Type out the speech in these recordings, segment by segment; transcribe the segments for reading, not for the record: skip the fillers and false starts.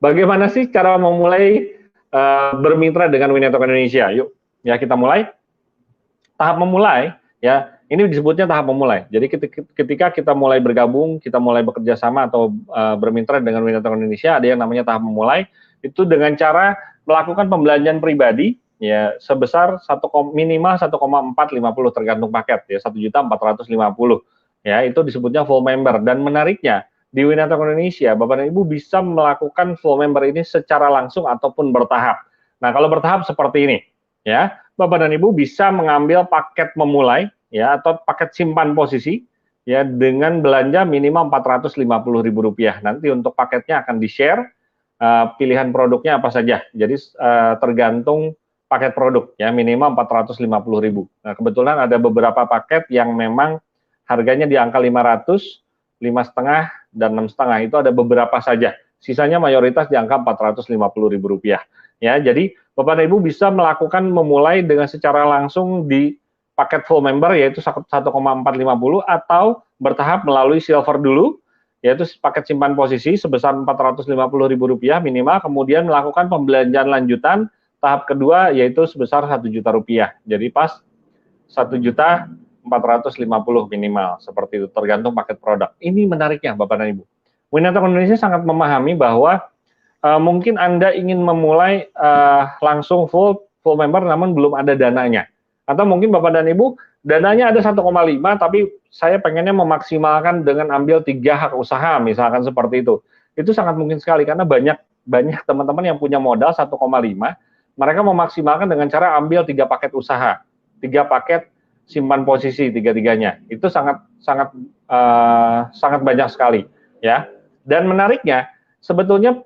bagaimana sih cara memulai bermitra dengan Winetwork Indonesia? Yuk, ya kita mulai. Tahap memulai, ya ini disebutnya tahap memulai. Jadi ketika kita mulai bergabung, kita mulai bekerja sama atau bermitra dengan Winetwork Indonesia, ada yang namanya tahap memulai. Itu dengan cara melakukan pembelanjaan pribadi, ya sebesar minimal 1,450 tergantung paket, ya 1.450. Ya itu disebutnya full member. Dan menariknya di Winetwork Indonesia, Bapak dan Ibu bisa melakukan full member ini secara langsung ataupun bertahap. Nah kalau bertahap seperti ini, ya Bapak dan Ibu bisa mengambil paket memulai, ya atau paket simpan posisi, ya dengan belanja minimal Rp450.000. Nanti untuk paketnya akan di-share, pilihan produknya apa saja. Jadi tergantung paket produk, ya minimal Rp450.000. Nah kebetulan ada beberapa paket yang memang harganya di angka 500, 5,5 dan 6,5 itu ada beberapa saja. Sisanya mayoritas di angka Rp450.000. Ya, jadi Bapak dan Ibu bisa melakukan memulai dengan secara langsung di paket full member yaitu 1,450 atau bertahap melalui silver dulu yaitu paket simpan posisi sebesar Rp450.000 minimal, kemudian melakukan pembelanjaan lanjutan tahap kedua yaitu sebesar Rp1.000.000. Jadi pas 1.450 minimal, seperti itu tergantung paket produk. Ini menariknya Bapak dan Ibu. Winetwork Indonesia sangat memahami bahwa mungkin Anda ingin memulai langsung full member namun belum ada dananya. Atau mungkin Bapak dan Ibu dananya ada 1,5 tapi saya pengennya memaksimalkan dengan ambil 3 hak usaha misalkan seperti itu. Itu sangat mungkin sekali karena banyak teman-teman yang punya modal 1,5, mereka memaksimalkan dengan cara ambil 3 paket usaha, 3 paket simpan posisi tiga-tiganya. Itu sangat banyak sekali, ya. Dan menariknya sebetulnya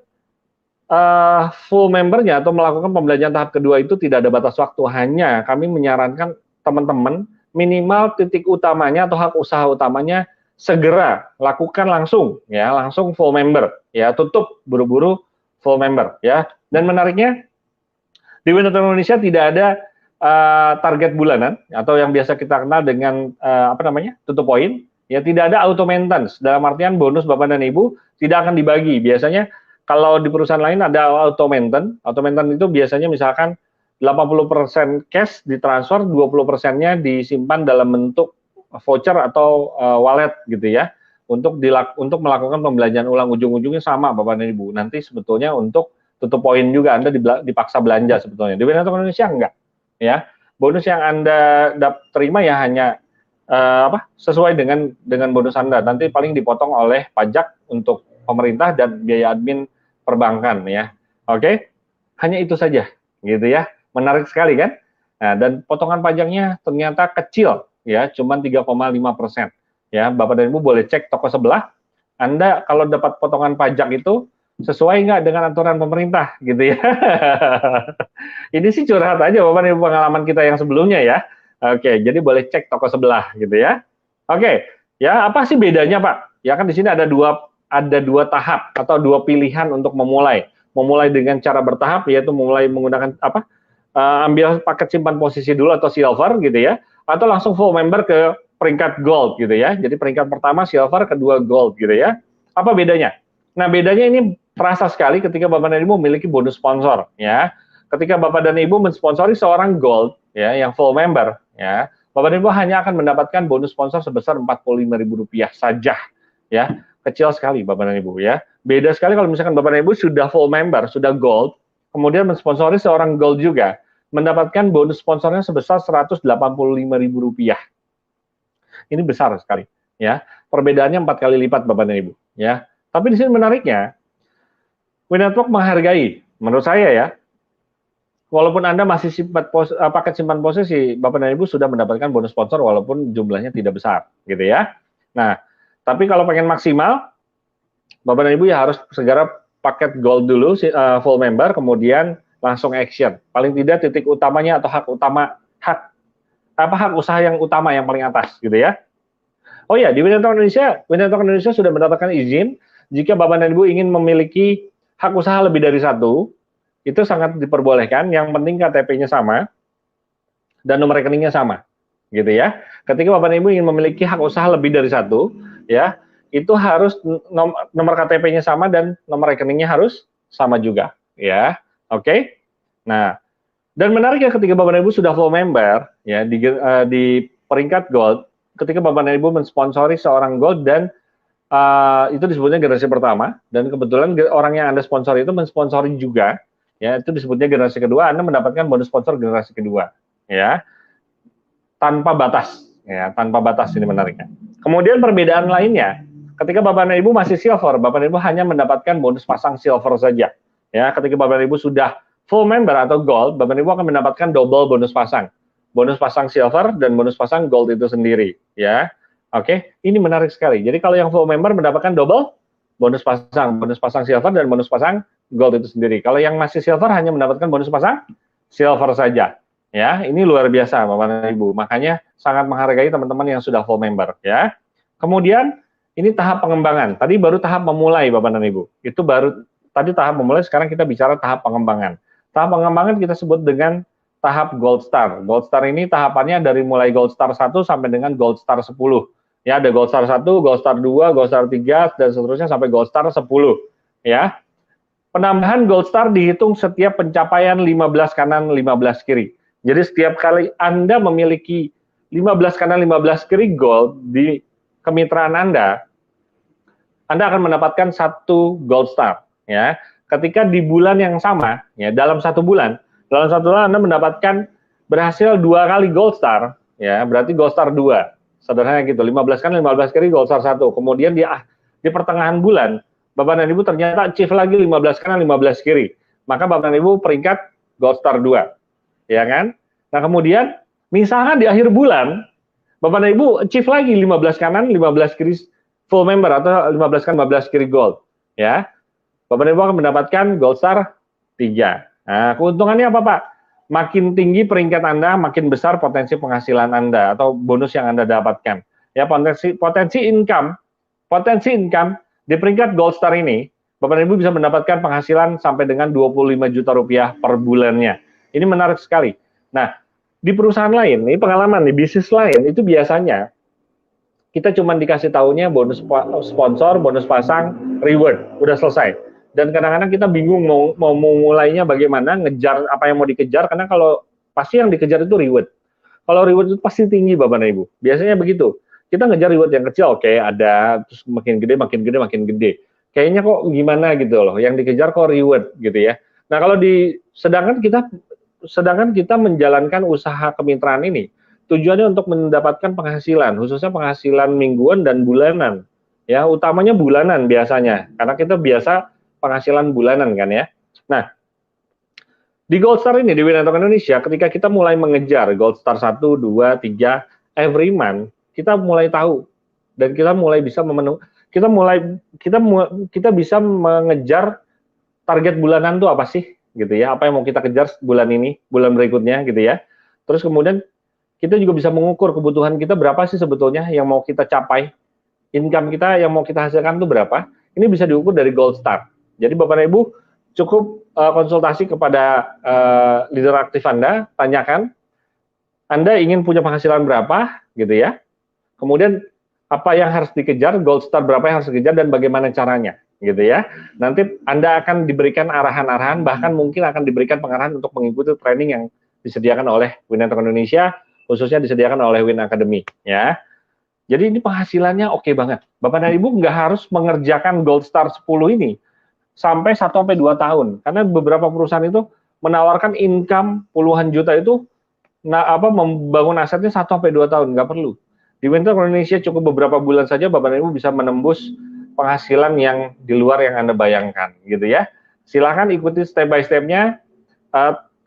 full membernya atau melakukan pembelajaran tahap kedua itu tidak ada batas waktu, hanya kami menyarankan teman-teman minimal titik utamanya atau hak usaha utamanya segera lakukan langsung, ya langsung full member, ya tutup buru-buru full member, ya. Dan menariknya di Winetwork Indonesia tidak ada target bulanan atau yang biasa kita kenal dengan tutup poin, ya tidak ada auto maintenance. Dalam artian bonus Bapak dan Ibu tidak akan dibagi. Biasanya kalau di perusahaan lain ada auto maintenance. Auto maintenance itu biasanya misalkan 80% cash ditransfer, 20%-nya disimpan dalam bentuk voucher atau wallet gitu ya. Untuk melakukan pembelanjaan ulang, ujung-ujungnya sama Bapak dan Ibu. Nanti sebetulnya untuk tutup poin juga Anda dipaksa belanja sebetulnya. Di Winetwork Indonesia enggak. Ya, bonus yang Anda terima ya hanya sesuai dengan bonus Anda. Nanti paling dipotong oleh pajak untuk pemerintah dan biaya admin perbankan ya. Oke, hanya itu saja gitu ya. Menarik sekali kan? Nah, dan potongan pajaknya ternyata kecil ya, cuma 3,5%. Ya, Bapak dan Ibu boleh cek toko sebelah. Anda kalau dapat potongan pajak itu sesuai nggak dengan aturan pemerintah gitu ya. Ini sih curhat aja Bapak Ibu pengalaman kita yang sebelumnya ya. Oke, jadi boleh cek toko sebelah gitu ya. Oke, ya apa sih bedanya Pak? Ya kan di sini ada dua tahap atau 2 pilihan untuk memulai. Memulai dengan cara bertahap yaitu mulai menggunakan ambil paket simpan posisi dulu atau silver gitu ya, atau langsung full member ke peringkat gold gitu ya. Jadi peringkat pertama silver, kedua gold gitu ya. Apa bedanya? Nah, bedanya ini terasa sekali ketika Bapak dan Ibu memiliki bonus sponsor ya. Ketika Bapak dan Ibu mensponsori seorang gold ya yang full member ya, Bapak dan Ibu hanya akan mendapatkan bonus sponsor sebesar Rp45.000 saja ya. Kecil sekali Bapak dan Ibu ya. Beda sekali kalau misalkan Bapak dan Ibu sudah full member, sudah gold, kemudian mensponsori seorang gold juga, mendapatkan bonus sponsornya sebesar Rp185.000. Ini besar sekali ya. Perbedaannya 4 kali lipat Bapak dan Ibu ya. Tapi di sini menariknya Winetwork menghargai, menurut saya ya, walaupun Anda masih paket simpan posisi, Bapak dan Ibu sudah mendapatkan bonus sponsor walaupun jumlahnya tidak besar, gitu ya. Nah, tapi kalau pengen maksimal, Bapak dan Ibu ya harus segera paket gold dulu, full member, kemudian langsung action. Paling tidak titik utamanya atau hak usaha yang utama yang paling atas, gitu ya. Oh ya, di Winetwork Indonesia sudah mendapatkan izin jika Bapak dan Ibu ingin memiliki hak usaha lebih dari 1, itu sangat diperbolehkan. Yang penting KTP-nya sama dan nomor rekeningnya sama, gitu ya. Ketika Bapak dan Ibu ingin memiliki hak usaha lebih dari 1, ya, itu harus nomor KTP-nya sama dan nomor rekeningnya harus sama juga, ya. Oke. Nah, dan menariknya ketika Bapak dan Ibu sudah full member, ya di peringkat gold, ketika Bapak dan Ibu mensponsori seorang gold dan itu disebutnya generasi pertama, dan kebetulan orang yang Anda sponsori itu mensponsori juga, ya itu disebutnya generasi kedua, Anda mendapatkan bonus sponsor generasi kedua, ya, tanpa batas, ya, tanpa batas, ini menariknya. Kemudian perbedaan lainnya, ketika Bapak dan Ibu masih silver, Bapak dan Ibu hanya mendapatkan bonus pasang silver saja, ya. Ketika Bapak dan Ibu sudah full member atau gold, Bapak dan Ibu akan mendapatkan double bonus pasang silver dan bonus pasang gold itu sendiri, ya. Oke, ini menarik sekali. Jadi kalau yang full member mendapatkan double bonus pasang silver dan bonus pasang gold itu sendiri. Kalau yang masih silver hanya mendapatkan bonus pasang silver saja. Ya, ini luar biasa Bapak dan Ibu. Makanya sangat menghargai teman-teman yang sudah full member, ya. Kemudian ini tahap pengembangan. Tadi baru tahap memulai Bapak dan Ibu. Itu baru tadi tahap memulai, sekarang kita bicara tahap pengembangan. Tahap pengembangan kita sebut dengan tahap Gold Star. Gold Star ini tahapannya dari mulai Gold Star 1 sampai dengan Gold Star 10. Ya, ada Gold Star 1, Gold Star 2, Gold Star 3, dan seterusnya sampai Gold Star 10. Ya. Penambahan Gold Star dihitung setiap pencapaian 15 kanan, 15 kiri. Jadi setiap kali Anda memiliki 15 kanan, 15 kiri gold di kemitraan Anda akan mendapatkan 1 Gold Star. Ya. Ketika di bulan yang sama, ya, dalam satu bulan Anda mendapatkan berhasil 2 kali Gold Star, ya, berarti Gold Star 2. Sederhana gitu, 15 kan 15 kiri Gold Star 1. Kemudian di pertengahan bulan, Bapak dan Ibu ternyata achieve lagi 15 kanan 15 kiri. Maka Bapak dan Ibu peringkat Gold Star 2. Ya kan? Nah, kemudian misalkan di akhir bulan Bapak dan Ibu achieve lagi 15 kanan 15 kiri full member atau 15 kanan 15 kiri gold, ya. Bapak dan Ibu akan mendapatkan Gold Star 3. Nah, keuntungannya apa, Pak? Makin tinggi peringkat Anda, makin besar potensi penghasilan Anda atau bonus yang Anda dapatkan. Ya, potensi income di peringkat Gold Star ini, Bapak dan Ibu bisa mendapatkan penghasilan sampai dengan 25 juta rupiah per bulannya. Ini menarik sekali. Nah, di perusahaan lain, ini pengalaman di bisnis lain itu biasanya kita cuma dikasih tahunya bonus sponsor, bonus pasang, reward, udah selesai. Dan kadang-kadang kita bingung mau mulainya bagaimana, ngejar apa yang mau dikejar, karena kalau pasti yang dikejar itu reward. Kalau reward itu pasti tinggi Bapak dan Ibu. Biasanya begitu. Kita ngejar reward yang kecil, oke, ada, terus makin gede. Kayaknya kok gimana gitu loh, yang dikejar kok reward gitu ya. Nah, kalau sedangkan kita menjalankan usaha kemitraan ini, tujuannya untuk mendapatkan penghasilan, khususnya penghasilan mingguan dan bulanan. Ya, utamanya bulanan biasanya, karena kita biasa penghasilan bulanan kan ya. Nah, di Gold Star ini, di Win Network Indonesia, ketika kita mulai mengejar Gold Star 1, 2, 3, every month, kita mulai tahu dan kita mulai bisa kita bisa mengejar target bulanan itu apa sih gitu ya, apa yang mau kita kejar bulan ini, bulan berikutnya gitu ya. Terus kemudian kita juga bisa mengukur kebutuhan kita berapa sih sebetulnya yang mau kita capai, income kita yang mau kita hasilkan itu berapa. Ini bisa diukur dari Gold Star. Jadi Bapak dan Ibu cukup konsultasi kepada leader aktif Anda, tanyakan Anda ingin punya penghasilan berapa gitu ya. Kemudian apa yang harus dikejar, Gold Star berapa yang harus dikejar dan bagaimana caranya gitu ya. Nanti Anda akan diberikan arahan-arahan, bahkan mungkin akan diberikan pengarahan untuk mengikuti training yang disediakan oleh Win Network Indonesia, khususnya disediakan oleh Win Academy ya. Jadi ini penghasilannya oke banget. Bapak dan Ibu nggak harus mengerjakan Gold Star 10 ini sampai 1-2 tahun. Karena beberapa perusahaan itu menawarkan income puluhan juta itu membangun asetnya 1-2 tahun, nggak perlu. Di Win Network Indonesia cukup beberapa bulan saja Bapak dan Ibu bisa menembus penghasilan yang di luar yang Anda bayangkan gitu ya. Silahkan ikuti step by step-nya,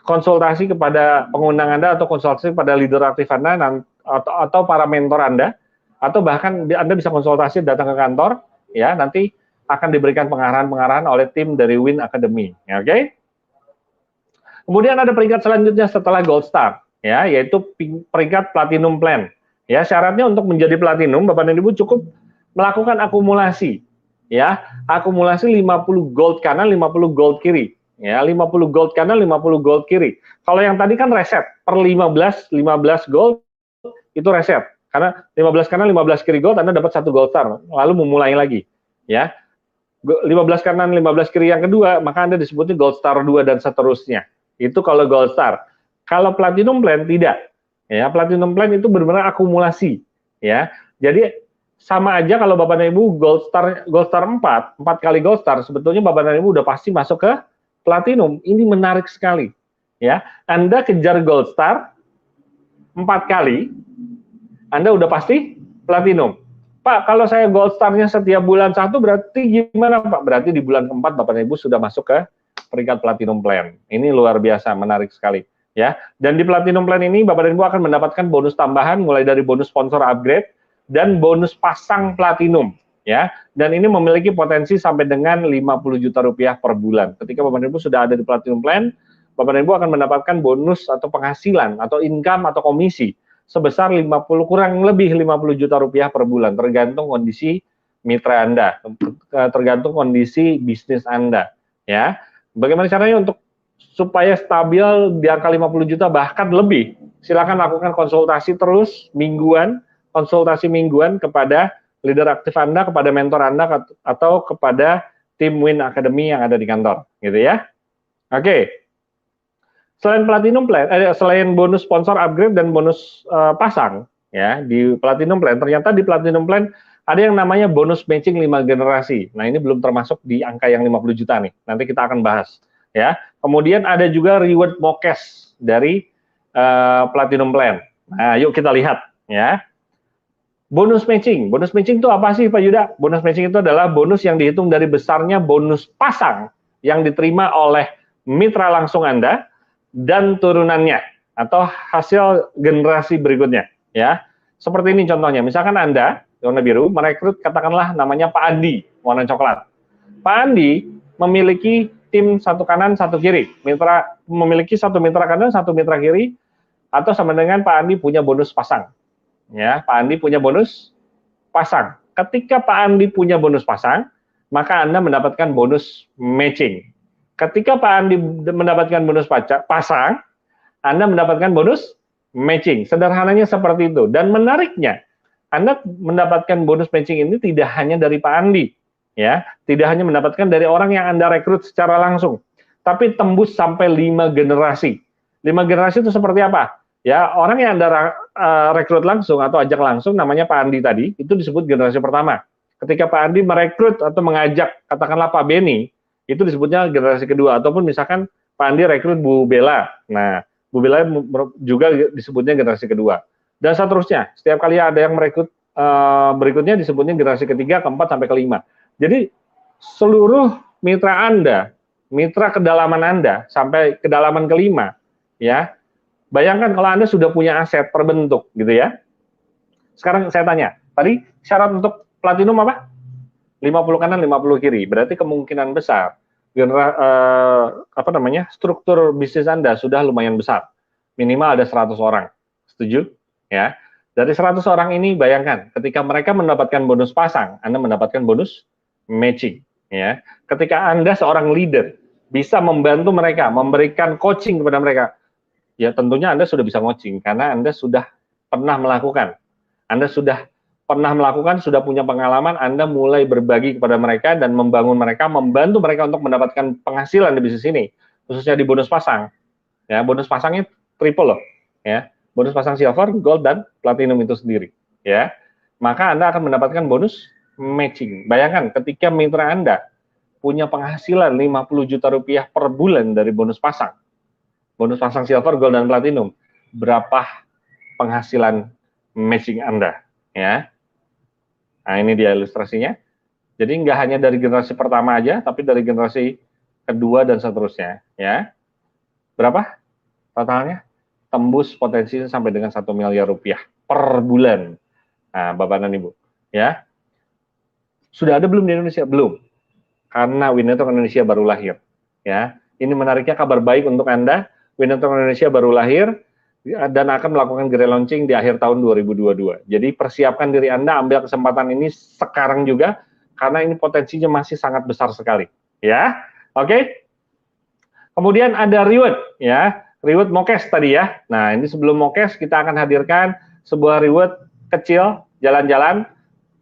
konsultasi kepada pengundang Anda atau konsultasi pada leader aktif Anda atau para mentor Anda, atau bahkan Anda bisa konsultasi datang ke kantor ya, nanti akan diberikan pengarahan-pengarahan oleh tim dari Win Academy, oke? Kemudian ada peringkat selanjutnya setelah Gold Star ya, yaitu peringkat Platinum Plan. Ya, syaratnya untuk menjadi platinum Bapak dan Ibu cukup melakukan akumulasi ya, akumulasi 50 gold kanan, 50 gold kiri. Ya, 50 gold kanan, 50 gold kiri. Kalau yang tadi kan reset per 15 gold itu reset. Karena 15 kanan, 15 kiri gold Anda dapat 1 Gold Star, lalu memulai lagi. Ya. 15 kanan, 15 kiri yang kedua, maka Anda disebutnya Gold Star 2 dan seterusnya. Itu kalau Gold Star. Kalau Platinum Plan tidak. Ya, Platinum Plan itu benar-benar akumulasi, ya. Jadi sama aja kalau Bapak dan Ibu Gold Star 4 kali Gold Star, sebetulnya Bapak dan Ibu udah pasti masuk ke Platinum. Ini menarik sekali, ya. Anda kejar Gold Star 4 kali, Anda udah pasti Platinum. Pak, kalau saya Gold Star-nya setiap bulan 1, berarti gimana Pak? Berarti di bulan keempat Bapak dan Ibu sudah masuk ke peringkat Platinum Plan. Ini luar biasa, menarik sekali, ya. Dan di Platinum Plan ini Bapak dan Ibu akan mendapatkan bonus tambahan mulai dari bonus sponsor upgrade dan bonus pasang Platinum, ya. Dan ini memiliki potensi sampai dengan 50 juta rupiah per bulan. Ketika Bapak dan Ibu sudah ada di Platinum Plan, Bapak dan Ibu akan mendapatkan bonus atau penghasilan atau income atau komisi sebesar 50 kurang lebih 50 juta rupiah per bulan, tergantung kondisi mitra Anda, tergantung kondisi bisnis Anda, ya. Bagaimana caranya untuk supaya stabil di angka 50 juta bahkan lebih? Silakan lakukan konsultasi terus mingguan, konsultasi mingguan kepada leader aktif Anda, kepada mentor Anda atau kepada tim Win Academy yang ada di kantor, gitu ya. Oke. Selain Platinum Plan, selain bonus sponsor upgrade dan bonus pasang, ya, di Platinum Plan, ternyata di Platinum Plan ada yang namanya bonus matching 5 generasi. Nah, ini belum termasuk di angka yang 50 juta nih. Nanti kita akan bahas, ya. Kemudian ada juga reward MOKES dari Platinum Plan. Nah, yuk kita lihat, ya. Bonus matching itu apa sih Pak Yuda? Bonus matching itu adalah bonus yang dihitung dari besarnya bonus pasang yang diterima oleh mitra langsung Anda dan turunannya atau hasil generasi berikutnya, ya. Seperti ini contohnya, misalkan Anda warna biru merekrut katakanlah namanya Pak Andi warna coklat. Pak Andi memiliki tim satu kanan satu kiri, memiliki satu mitra kanan satu mitra kiri, atau sama dengan Pak Andi punya bonus pasang, ya. Pak Andi punya bonus pasang. Ketika Pak Andi punya bonus pasang, maka Anda mendapatkan bonus matching. Ketika Pak Andi mendapatkan bonus pasang, Anda mendapatkan bonus matching. Sederhananya seperti itu. Dan menariknya, Anda mendapatkan bonus matching ini tidak hanya dari Pak Andi, ya, tidak hanya mendapatkan dari orang yang Anda rekrut secara langsung, tapi tembus sampai 5 generasi. 5 generasi itu seperti apa? Ya, orang yang Anda rekrut langsung atau ajak langsung, namanya Pak Andi tadi, itu disebut generasi pertama. Ketika Pak Andi merekrut atau mengajak, katakanlah Pak Beni, itu disebutnya generasi kedua. Ataupun misalkan Pak Andi rekrut Bu Bella, nah Bu Bella juga disebutnya generasi kedua. Dan seterusnya, setiap kali ada yang merekrut berikutnya disebutnya generasi ketiga, keempat, sampai kelima. Jadi seluruh mitra Anda, mitra kedalaman Anda, sampai kedalaman kelima, ya. Bayangkan kalau Anda sudah punya aset terbentuk, gitu ya. Sekarang saya tanya, tadi syarat untuk Platinum apa? 50 kanan, 50 kiri. Berarti kemungkinan besar struktur bisnis Anda sudah lumayan besar. Minimal ada 100 orang. Setuju? Ya. Dari 100 orang ini bayangkan ketika mereka mendapatkan bonus pasang, Anda mendapatkan bonus matching, ya. Ketika Anda seorang leader bisa membantu mereka, memberikan coaching kepada mereka, ya tentunya Anda sudah bisa coaching karena Anda sudah pernah melakukan. Anda sudah pernah melakukan, sudah punya pengalaman, Anda mulai berbagi kepada mereka dan membangun mereka, membantu mereka untuk mendapatkan penghasilan di bisnis ini, khususnya di bonus pasang. Ya, bonus pasangnya triple loh, ya. Bonus pasang silver, gold, dan platinum itu sendiri, ya. Maka Anda akan mendapatkan bonus matching. Bayangkan ketika mitra Anda punya penghasilan 50 juta rupiah per bulan dari bonus pasang silver, gold, dan platinum, berapa penghasilan matching Anda, ya. Nah, ini dia ilustrasinya. Jadi nggak hanya dari generasi pertama aja, tapi dari generasi kedua dan seterusnya, ya. Berapa totalnya? Tembus potensinya sampai dengan 1 miliar rupiah per bulan. Nah, Bapak dan Ibu, ya. Sudah ada belum di Indonesia? Belum. Karena Winetwork Indonesia baru lahir, ya. Ini menariknya kabar baik untuk Anda. Winetwork Indonesia baru lahir dan akan melakukan grand launching di akhir tahun 2022. Jadi persiapkan diri Anda, ambil kesempatan ini sekarang juga, karena ini potensinya masih sangat besar sekali, ya. Oke. Kemudian ada reward, ya. Reward MOKES tadi ya. Nah, ini sebelum MOKES kita akan hadirkan sebuah reward kecil, jalan-jalan,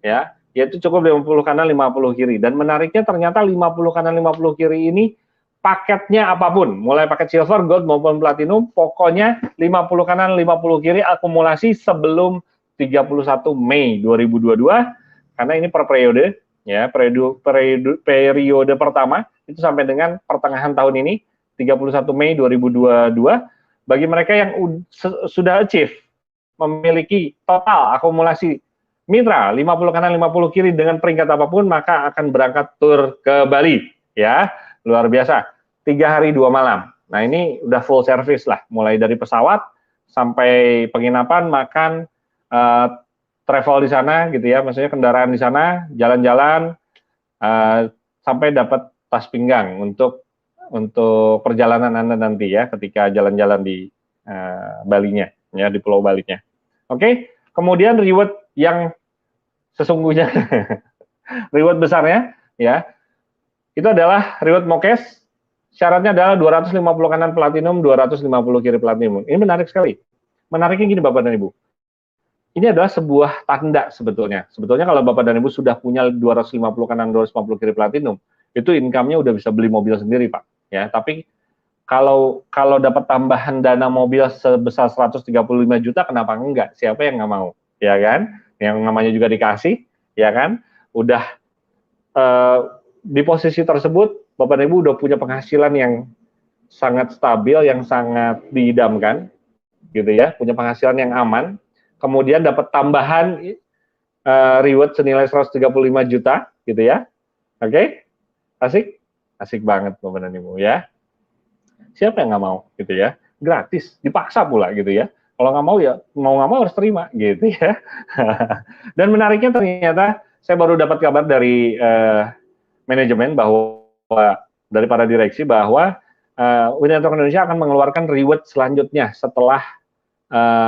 ya. yaitu cukup 50 kanan 50 kiri. Dan menariknya ternyata 50 kanan 50 kiri ini paketnya apapun, mulai paket silver, gold maupun platinum, pokoknya 50 kanan 50 kiri akumulasi sebelum 31 Mei 2022, karena ini per periode, ya, periode pertama itu sampai dengan pertengahan tahun ini 31 Mei 2022. Bagi mereka yang sudah achieve memiliki total akumulasi mitra 50 kanan 50 kiri dengan peringkat apapun, maka akan berangkat tur ke Bali, ya, luar biasa, 3 hari 2 malam. Nah, ini udah full service lah, mulai dari pesawat sampai penginapan, makan, travel di sana gitu ya, maksudnya kendaraan di sana, jalan-jalan, sampai dapat tas pinggang untuk perjalanan Anda nanti ya, ketika jalan-jalan di Balinya, ya, di Pulau Balinya. Oke, kemudian reward yang sesungguhnya, reward besarnya, ya, itu adalah reward MOKES. Syaratnya adalah 250 kanan platinum, 250 kiri platinum. Ini menarik sekali. Menariknya gini Bapak dan Ibu. Ini adalah sebuah tanda sebetulnya. Sebetulnya kalau Bapak dan Ibu sudah punya 250 kanan, 250 kiri platinum, itu income-nya udah bisa beli mobil sendiri, Pak. Ya, tapi kalau dapat tambahan dana mobil sebesar 135 juta, kenapa enggak? Siapa yang nggak mau? Ya kan? Yang namanya juga dikasih, ya kan? Udah di posisi tersebut, Bapak dan Ibu udah punya penghasilan yang sangat stabil, yang sangat diidamkan, gitu ya, punya penghasilan yang aman, kemudian dapat tambahan reward senilai 135 juta, gitu ya. Oke? Asik? Asik banget Bapak dan Ibu ya. Siapa yang nggak mau, gitu ya? Gratis, dipaksa pula, gitu ya. Kalau nggak mau ya, mau nggak mau harus terima, gitu ya. Dan menariknya ternyata, saya baru dapat kabar dari manajemen bahwa dari para direksi bahwa Winetwork Indonesia akan mengeluarkan reward selanjutnya setelah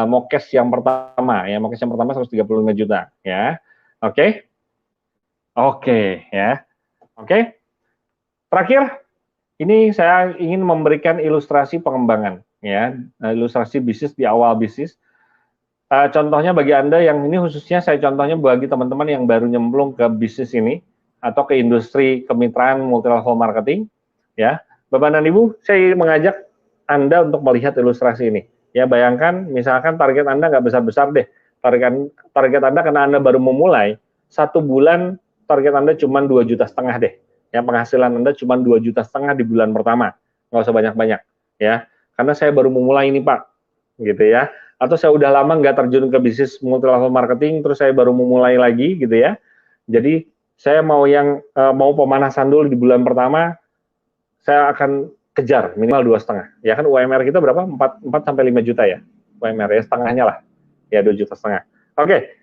MOKES yang pertama, ya, MOKES yang pertama 135 juta, ya. Oke? Oke, ya. Oke? Terakhir, ini saya ingin memberikan ilustrasi pengembangan, ya, ilustrasi bisnis di awal bisnis. Contohnya bagi Anda yang ini khususnya saya contohnya bagi teman-teman yang baru nyemplung ke bisnis ini atau ke industri kemitraan multi level marketing, ya. Bapak dan Ibu, saya mengajak Anda untuk melihat ilustrasi ini. Ya, bayangkan misalkan target Anda nggak besar-besar deh. Target Anda karena Anda baru memulai, 1 bulan target Anda cuma 2,5 juta deh. Ya, penghasilan Anda cuma 2,5 juta di bulan pertama. Nggak usah banyak-banyak, ya. Karena saya baru memulai ini, Pak. Gitu ya. Atau saya udah lama nggak terjun ke bisnis multi level marketing, terus saya baru memulai lagi, gitu ya. Jadi saya mau mau pemanasan dulu di bulan pertama, saya akan kejar minimal 2,5. Ya kan UMR kita berapa? 4 sampai 5 juta ya. UMR ya, setengahnya lah. Ya 2,5 juta. Oke.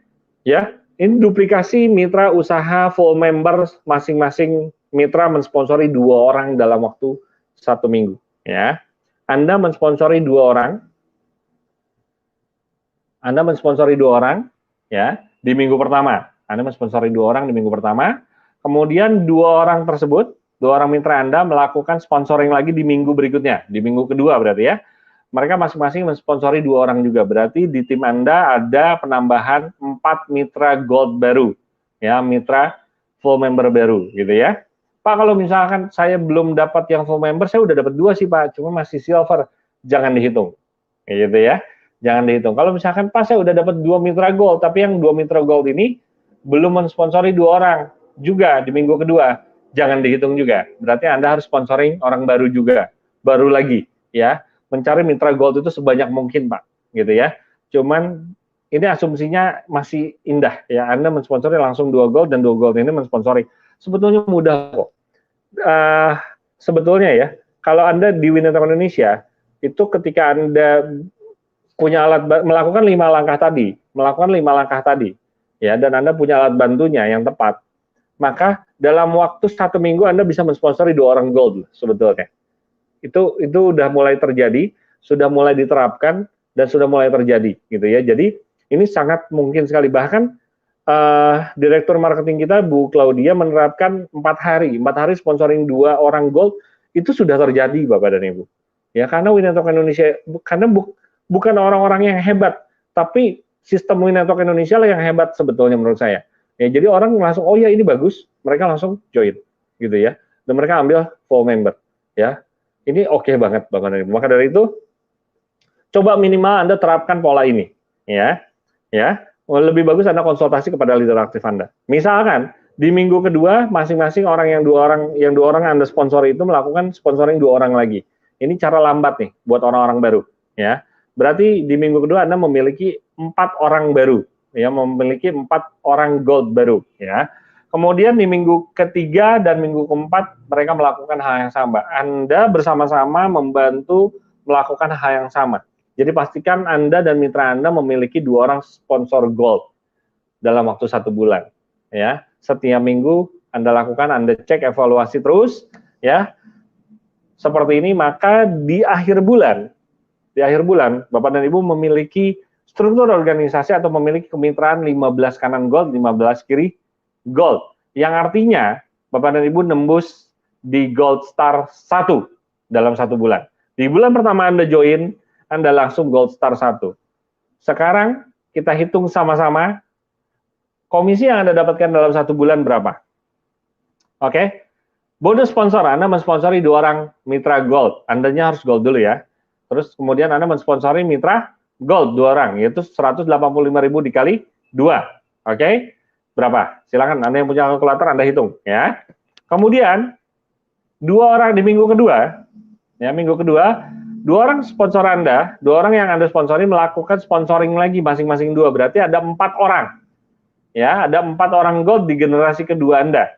Ya, ini duplikasi mitra usaha full member, masing-masing mitra mensponsori 2 orang dalam waktu 1 minggu, ya. Anda mensponsori 2 orang. Anda mensponsori 2 orang, ya, di minggu pertama. Anda mensponsori 2 orang di minggu pertama, kemudian 2 orang tersebut, 2 orang mitra Anda melakukan sponsoring lagi di minggu berikutnya, di minggu kedua berarti ya. Mereka masing-masing mensponsori 2 orang juga, berarti di tim Anda ada penambahan 4 mitra gold baru, ya, mitra full member baru, gitu ya. Pak, kalau misalkan saya belum dapat yang full member, saya udah dapat 2 sih Pak, cuma masih silver, jangan dihitung, gitu ya. Jangan dihitung. Kalau misalkan pas saya udah dapat 2 mitra gold, tapi yang 2 mitra gold ini belum mensponsori 2 orang juga di minggu kedua, jangan dihitung juga. Berarti Anda harus sponsoring orang baru juga, baru lagi, ya. Mencari mitra gold itu sebanyak mungkin, Pak, gitu ya. Cuman ini asumsinya masih indah, ya. Anda mensponsori langsung 2 gold dan 2 gold ini mensponsori. Sebetulnya mudah kok. Sebetulnya ya, kalau Anda di Winetwork Indonesia, itu ketika Anda punya melakukan 5 langkah tadi, ya, dan Anda punya alat bantunya yang tepat, maka dalam waktu 1 minggu Anda bisa mensponsori 2 orang gold sebetulnya. Itu udah mulai terjadi, sudah mulai diterapkan dan sudah mulai terjadi, gitu ya. Jadi ini sangat mungkin sekali. Bahkan direktur marketing kita Bu Claudia menerapkan 4 hari sponsoring 2 orang gold, itu sudah terjadi Bapak dan Ibu. Ya, karena Winetwork Indonesia karena bukan orang-orang yang hebat, tapi sistem Winetwork Indonesia lah yang hebat sebetulnya menurut saya. Ya, jadi orang langsung, oh ya ini bagus, mereka langsung join, gitu ya. Dan mereka ambil full member, ya. Ini oke banget, Bapak dan Ibu. Maka dari itu, coba minimal Anda terapkan pola ini, ya. Ya, lebih bagus Anda konsultasi kepada leader aktif Anda. Misalkan di minggu kedua masing-masing orang yang dua orang Anda sponsori itu melakukan sponsoring 2 orang lagi. Ini cara lambat nih buat orang-orang baru, ya. Berarti di minggu kedua Anda memiliki 4 orang baru, ya, memiliki 4 orang gold baru, ya. Kemudian di minggu ketiga dan minggu keempat mereka melakukan hal yang sama. Anda bersama-sama membantu melakukan hal yang sama. Jadi pastikan Anda dan mitra Anda memiliki 2 orang sponsor gold dalam waktu 1 bulan. Ya, setiap minggu Anda lakukan, Anda cek evaluasi terus, ya. Seperti ini, maka di akhir bulan, Bapak dan Ibu memiliki struktur organisasi atau memiliki kemitraan 15 kanan gold, 15 kiri gold. Yang artinya Bapak dan Ibu nembus di gold star 1 dalam 1 bulan. Di bulan pertama Anda join, Anda langsung gold star 1. Sekarang kita hitung sama-sama komisi yang Anda dapatkan dalam 1 bulan berapa. Oke, bonus sponsor, Anda mensponsori 2 orang mitra gold, Andanya harus gold dulu ya. Terus kemudian Anda mensponsori mitra gold 2 orang, yaitu 185.000 dikali 2. Oke, berapa? Silakan Anda yang punya kalkulator Anda hitung ya. Kemudian 2 orang di minggu kedua, ya, minggu kedua 2 orang sponsor Anda, 2 orang yang Anda sponsori melakukan sponsoring lagi masing-masing 2, berarti ada 4 orang. Ya, ada 4 orang gold di generasi kedua Anda.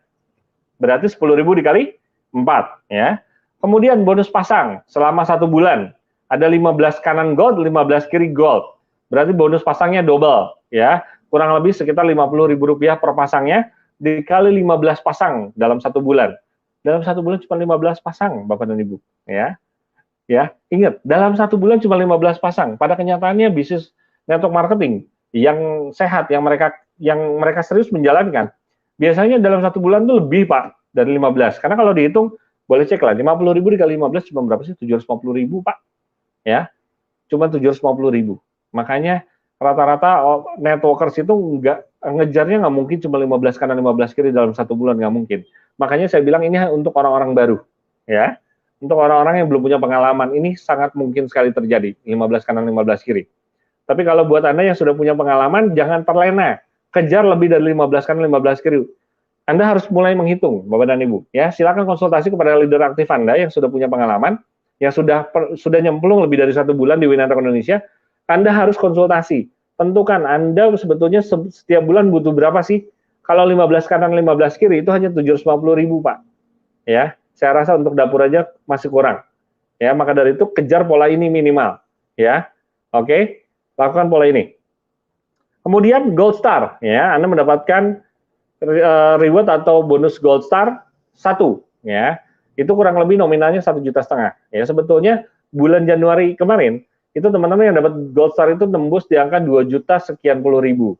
Berarti 10.000 dikali 4, ya. Kemudian bonus pasang selama 1 bulan. Ada 15 kanan gold, 15 kiri gold. Berarti bonus pasangnya double, ya. Kurang lebih sekitar Rp50.000 per pasangnya dikali 15 pasang dalam 1 bulan. Dalam 1 bulan cuma 15 pasang, Bapak dan Ibu, ya. Ya, ingat, dalam 1 bulan cuma 15 pasang. Pada kenyataannya bisnis network marketing yang sehat, yang mereka serius menjalankan, biasanya dalam 1 bulan itu lebih, Pak, dari 15. Karena kalau dihitung, boleh cek lah, 50.000 dikali 15 cuma berapa sih? 750.000, Pak. Ya, cuma 750.000. Makanya rata-rata networkers itu ngejarnya nggak mungkin cuma 15 kanan 15 kiri dalam 1 bulan, nggak mungkin. Makanya saya bilang ini untuk orang-orang baru, ya. Untuk orang-orang yang belum punya pengalaman, ini sangat mungkin sekali terjadi, 15 kanan 15 kiri. Tapi kalau buat Anda yang sudah punya pengalaman, jangan terlena. Kejar lebih dari 15 kanan 15 kiri. Anda harus mulai menghitung, Bapak dan Ibu. Ya, silakan konsultasi kepada leader aktif Anda yang sudah punya pengalaman, yang sudah nyemplung lebih dari 1 bulan di Winner Indonesia. Anda harus konsultasi. Tentukan Anda sebetulnya setiap bulan butuh berapa sih? Kalau 15 kanan 15 kiri itu hanya 750.000, Pak. Ya, saya rasa untuk dapur aja masih kurang. Ya, maka dari itu kejar pola ini minimal. Ya, oke, lakukan pola ini. Kemudian Gold Star, ya, Anda mendapatkan reward atau bonus Gold Star 1, ya. Itu kurang lebih nominalnya 1,5 juta. Ya, sebetulnya bulan Januari kemarin itu teman-teman yang dapat Gold Star itu tembus di angka 2 juta sekian puluh ribu.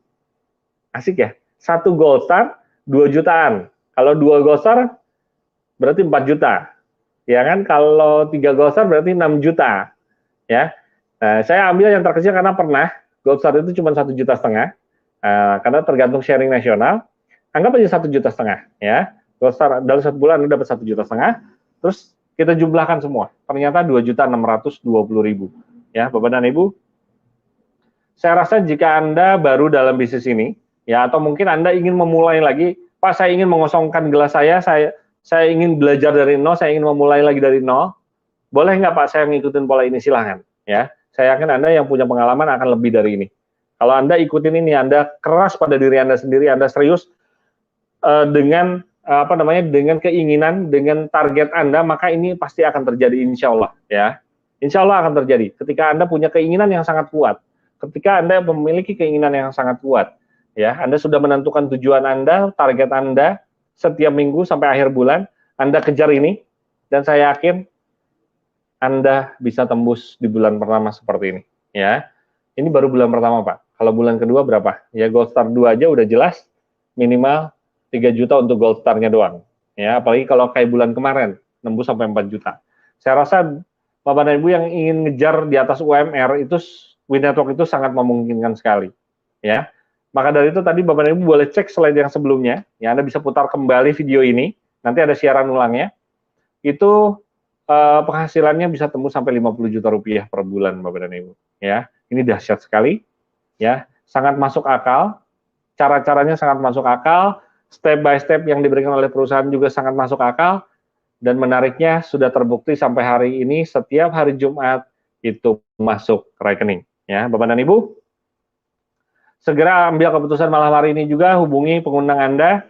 Asik ya? 1 Gold Star 2 jutaan. Kalau 2 Gold Star berarti 4 juta. Ya kan? Kalau 3 Gold Star berarti 6 juta. Ya. Nah, saya ambil yang terkecil karena pernah Gold Star itu cuma 1,5 juta, karena tergantung sharing nasional. Anggap aja 1,5 juta, ya. Gold Star dalam 1 bulan Anda dapat 1,5 juta, terus kita jumlahkan semua. Ternyata 2.620.000. Ya, Bapak dan Ibu. Saya rasa jika Anda baru dalam bisnis ini, ya, atau mungkin Anda ingin memulai lagi, Pak, saya ingin mengosongkan gelas saya ingin belajar dari nol, saya ingin memulai lagi dari nol. Boleh nggak, Pak, saya ngikutin pola ini? Silahkan, ya. Saya yakin Anda yang punya pengalaman akan lebih dari ini. Kalau Anda ikutin ini, Anda keras pada diri Anda sendiri, Anda serius dengan dengan keinginan, dengan target Anda, maka ini pasti akan terjadi, insya Allah, ya. Insya Allah akan terjadi. Ketika Anda punya keinginan yang sangat kuat, ketika Anda memiliki keinginan yang sangat kuat, ya, Anda sudah menentukan tujuan Anda, target Anda setiap minggu sampai akhir bulan, Anda kejar ini, dan saya yakin Anda bisa tembus di bulan pertama seperti ini, ya. Ini baru bulan pertama, Pak. Kalau bulan kedua berapa? Ya, Gold Star 2 aja udah jelas, minimal 3 juta untuk Gold Star-nya doang. Ya, apalagi kalau kayak bulan kemarin, nembus sampai 4 juta. Saya rasa Bapak dan Ibu yang ingin ngejar di atas UMR, itu Win Network itu sangat memungkinkan sekali. Ya, Maka dari itu tadi Bapak dan Ibu boleh cek slide yang sebelumnya, ya Anda bisa putar kembali video ini, nanti ada siaran ulangnya, itu penghasilannya bisa tembus sampai 50 juta rupiah per bulan Bapak dan Ibu. Ya, ini dahsyat sekali, ya, sangat masuk akal, cara-caranya sangat masuk akal, step by step yang diberikan oleh perusahaan juga sangat masuk akal, dan menariknya sudah terbukti sampai hari ini setiap hari Jumat itu masuk rekening. Ya, Bapak dan Ibu, segera ambil keputusan malam hari ini juga, hubungi pengundang Anda.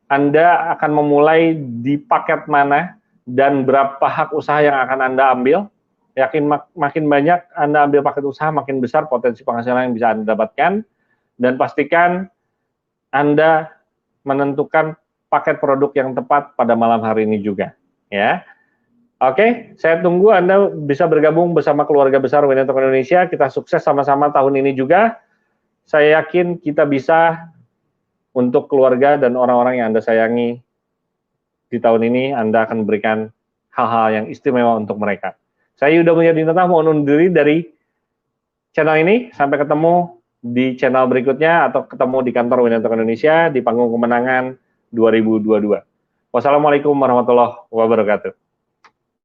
Anda akan memulai di paket mana dan berapa hak usaha yang akan Anda ambil. Yakin makin banyak Anda ambil paket usaha, makin besar potensi penghasilan yang bisa Anda dapatkan. Dan pastikan Anda menentukan paket produk yang tepat pada malam hari ini juga. Ya. Oke, saya tunggu Anda bisa bergabung bersama keluarga besar Winetok Indonesia. Kita sukses sama-sama tahun ini juga. Saya yakin kita bisa untuk keluarga dan orang-orang yang Anda sayangi di tahun ini, Anda akan memberikan hal-hal yang istimewa untuk mereka. Saya Yuda Mulyadinata mohon undur diri dari channel ini. Sampai ketemu di channel berikutnya atau ketemu di kantor Winetok Indonesia di panggung kemenangan 2022. Wassalamualaikum warahmatullahi wabarakatuh.